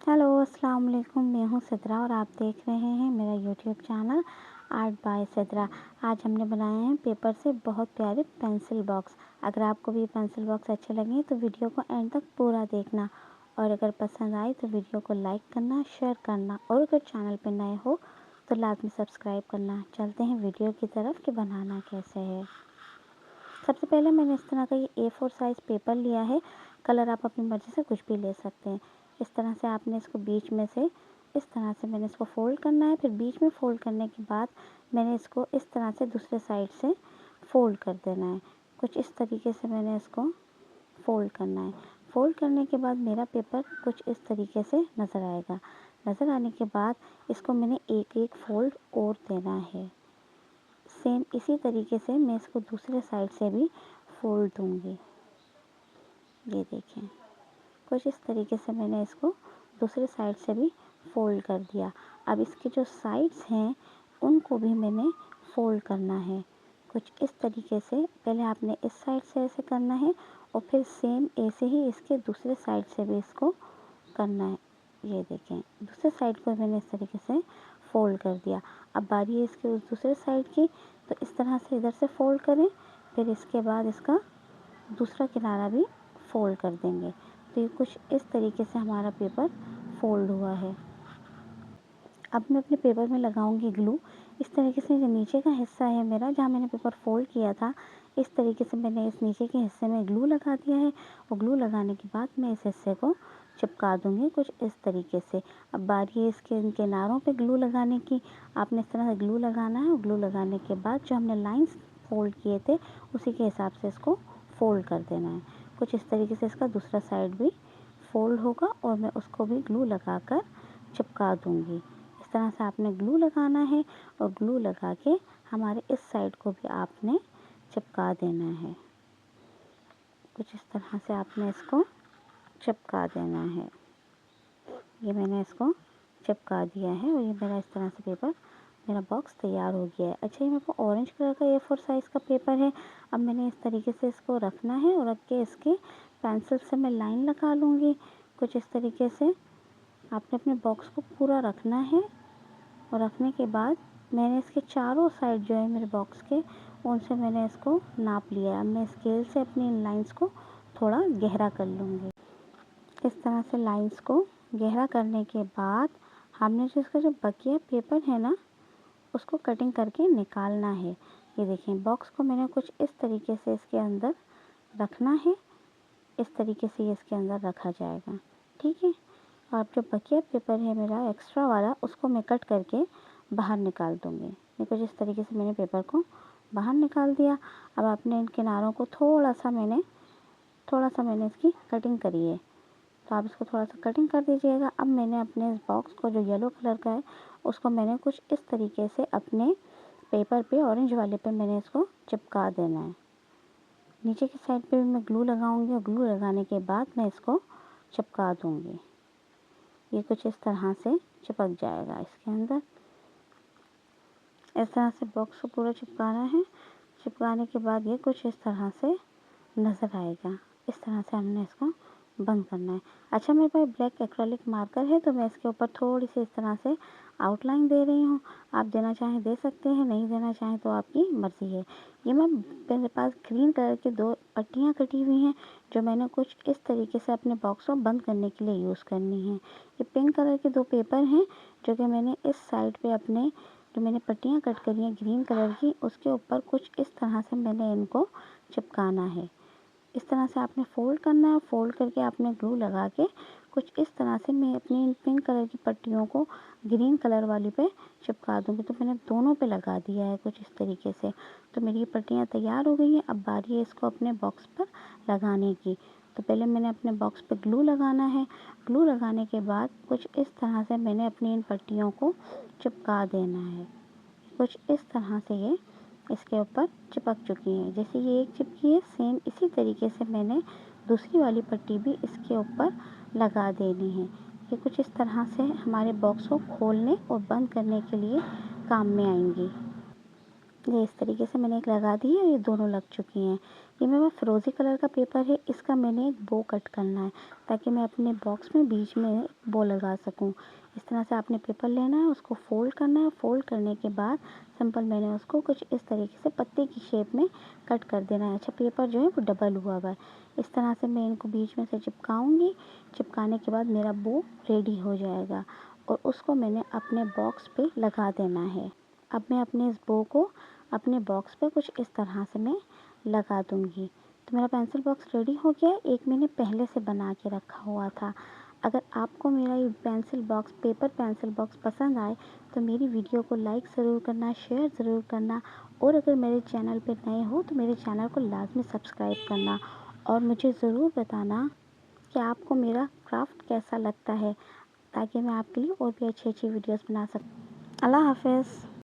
Hello अस्सलाम वालेकुम। मैं हूँ सिद्रा और आप देख रहे हैं मेरा YouTube channel art bye Sidra. आज हमने बनाए हैं पेपर से बहुत प्यारे पेंसिल बॉक्स। अगर आपको भी पेंसिल बॉक्स अच्छे लगे तो वीडियो को एंड तक पूरा देखना और अगर पसंद आए तो वीडियो को लाइक करना, शेयर करना और अगर चैनल पर नए हो तो लाजमी सब्सक्राइब करना। चलते हैं वीडियो की तरफ कि बनाना कैसे है। सबसे पहले मैंने इस तरह का ये A4 साइज़ पेपर लिया है। कलर आप अपनी मर्ज़ी से कुछ भी ले सकते हैं। इस तरह से आपने इसको बीच में से इस तरह से मैंने इसको फ़ोल्ड करना है। फिर बीच में फ़ोल्ड करने के बाद मैंने इसको इस तरह से दूसरे साइड से फ़ोल्ड कर देना है। कुछ इस तरीके से मैंने इसको फ़ोल्ड करना है। फ़ोल्ड करने के बाद मेरा पेपर कुछ इस तरीके से नज़र आएगा। नज़र आने के बाद इसको मैंने एक-एक फ़ोल्ड और देना है। सेम इसी तरीके से मैं इसको दूसरे साइड से भी फ़ोल्ड दूँगी। ये देखें, कुछ इस तरीके से मैंने इसको दूसरे साइड से भी फ़ोल्ड कर दिया। अब इसके जो साइड्स हैं उनको भी मैंने फ़ोल्ड करना है। कुछ इस तरीके से पहले आपने इस साइड से ऐसे करना है और फिर सेम ऐसे ही इसके दूसरे साइड से भी इसको करना है। ये देखें, दूसरे साइड को मैंने इस तरीके से फ़ोल्ड कर दिया। अब बारी है इसके उस दूसरे साइड की, तो इस तरह से इधर से फ़ोल्ड करें, फिर इसके बाद इसका दूसरा किनारा भी फ़ोल्ड कर देंगे। तो ये कुछ इस तरीके से हमारा पेपर फ़ोल्ड हुआ है। अब मैं अपने पेपर में लगाऊंगी ग्लू। इस तरीके से जो नीचे का हिस्सा है मेरा, जहाँ मैंने पेपर फ़ोल्ड किया था, इस तरीके से मैंने इस नीचे के हिस्से में ग्लू लगा दिया है और ग्लू लगाने के बाद मैं इस हिस्से को चिपका दूँगी कुछ इस तरीके से। अब बारी है इसके किनारों पे ग्लू लगाने की। आपने इस तरह से ग्लू लगाना है और ग्लू लगाने के बाद जो हमने लाइन्स फ़ोल्ड किए थे उसी के हिसाब से इसको फ़ोल्ड कर देना है। कुछ इस तरीके से इसका दूसरा साइड भी फ़ोल्ड होगा और मैं उसको भी ग्लू लगाकर चिपका दूँगी। इस तरह से आपने ग्लू लगाना है और ग्लू लगा के हमारे इस साइड को भी आपने चिपका देना है। कुछ इस तरह से आपने इसको चिपका देना है। ये मैंने इसको चिपका दिया है और ये मेरा इस तरह से पेपर मेरा बॉक्स तैयार हो गया है। अच्छा, ये मेरे को ऑरेंज कलर का A4 साइज़ का पेपर है। अब मैंने इस तरीके से इसको रखना है और रख के इसके पेंसिल से मैं लाइन लगा लूँगी। कुछ इस तरीके से आपने अपने बॉक्स को पूरा रखना है और रखने के बाद मैंने इसके चारों साइड जो है मेरे बॉक्स के, उनसे मैंने इसको नाप लिया है। अब मैं स्केल से अपनी इन लाइन्स को थोड़ा गहरा कर लूँगी। इस तरह से लाइन्स को गहरा करने के बाद हमने जो इसका जो बकिया पेपर है ना, उसको कटिंग करके निकालना है। ये देखें, बॉक्स को मैंने कुछ इस तरीके से इसके अंदर रखना है। इस तरीके से ये इसके अंदर रखा जाएगा, ठीक है। और जो बकिया पेपर है मेरा एक्स्ट्रा वाला, उसको मैं कट करके बाहर निकाल दूँगी। ये कुछ इस तरीके से मैंने पेपर को बाहर निकाल दिया। अब आपने इन किनारों को थोड़ा सा मैंने इसकी कटिंग करी है, तो आप इसको थोड़ा सा कटिंग कर दीजिएगा। अब मैंने अपने इस बॉक्स को जो येलो कलर का है उसको मैंने कुछ इस तरीके से अपने पेपर पे, ऑरेंज वाले पे मैंने इसको चिपका देना है। नीचे की साइड पे भी मैं ग्लू लगाऊंगी और ग्लू लगाने के बाद मैं इसको चिपका दूंगी। ये कुछ इस तरह से चिपक जाएगा इसके अंदर। इस तरह से बॉक्स को पूरा चिपकाना है। चिपकाने के बाद ये कुछ इस तरह से नज़र आएगा। इस तरह से हमने इसको बंद करना है। अच्छा, मेरे पास ब्लैक एक्रेलिक मार्कर है तो मैं इसके ऊपर थोड़ी सी इस तरह से आउटलाइन दे रही हूँ। आप देना चाहें दे सकते हैं, नहीं देना चाहें तो आपकी मर्ज़ी है। ये मेरे पास ग्रीन कलर की 2 पट्टियाँ कटी हुई हैं जो मैंने कुछ इस तरीके से अपने बॉक्स को बंद करने के लिए यूज़ करनी है। ये पिंक कलर के 2 पेपर हैं जो कि मैंने इस साइड पे अपने जो मैंने पट्टियाँ कट करी हैं ग्रीन कलर की, उसके ऊपर कुछ इस तरह से मैंने इनको चिपकाना है। इस तरह से आपने फ़ोल्ड करना है। फ़ोल्ड करके आपने ग्लू लगा के कुछ इस तरह से मैं अपनी इन पिंक कलर की पट्टियों को ग्रीन कलर वाली पे चिपका दूँगी। तो मैंने दोनों पे लगा दिया है कुछ इस तरीके से। तो मेरी ये पट्टियाँ तैयार हो गई हैं। अब बारी है इसको अपने बॉक्स पर लगाने की। तो पहले मैंने अपने बॉक्स पे ग्लू लगाना है। ग्लू लगाने के बाद कुछ इस तरह से मैंने अपनी इन पट्टियों को चिपका देना है। कुछ इस तरह से ये इसके ऊपर चिपक चुकी हैं। जैसे ये एक चिपकी है, सेम इसी तरीके से मैंने दूसरी वाली पट्टी भी इसके ऊपर लगा देनी है। ये कुछ इस तरह से हमारे बॉक्स को खोलने और बंद करने के लिए काम में आएंगी। ये इस तरीके से मैंने एक लगा दी है और ये दोनों लग चुकी हैं। ये मेरा फिरोज़ी कलर का पेपर है, इसका मैंने एक बो कट करना है ताकि मैं अपने बॉक्स में बीच में बो लगा सकूं। इस तरह से आपने पेपर लेना है, उसको फ़ोल्ड करना है। फ़ोल्ड करने के बाद सिंपल मैंने उसको कुछ इस तरीके से पत्ते की शेप में कट कर देना है। अच्छा, पेपर जो है वो डबल हुआ हुआ है। इस तरह से मैं इनको बीच में से चिपकाऊँगी। चिपकाने के बाद मेरा बो रेडी हो जाएगा और उसको मैंने अपने बॉक्स पे लगा देना है। अब मैं अपने इस बो को अपने बॉक्स पे कुछ इस तरह से मैं लगा दूँगी। तो मेरा पेंसिल बॉक्स रेडी हो गया है। एक मैंने पहले से बना के रखा हुआ था। अगर आपको मेरा ये pencil box, paper pencil box पसंद आए तो मेरी वीडियो को लाइक ज़रूर करना, शेयर ज़रूर करना और अगर मेरे चैनल पे नए हो तो मेरे चैनल को लाज़मी सब्सक्राइब करना और मुझे ज़रूर बताना कि आपको मेरा क्राफ्ट कैसा लगता है, ताकि मैं आपके लिए और भी अच्छी-अच्छी वीडियोज़ बना सकूँ। अल्लाह हाफ़िज़।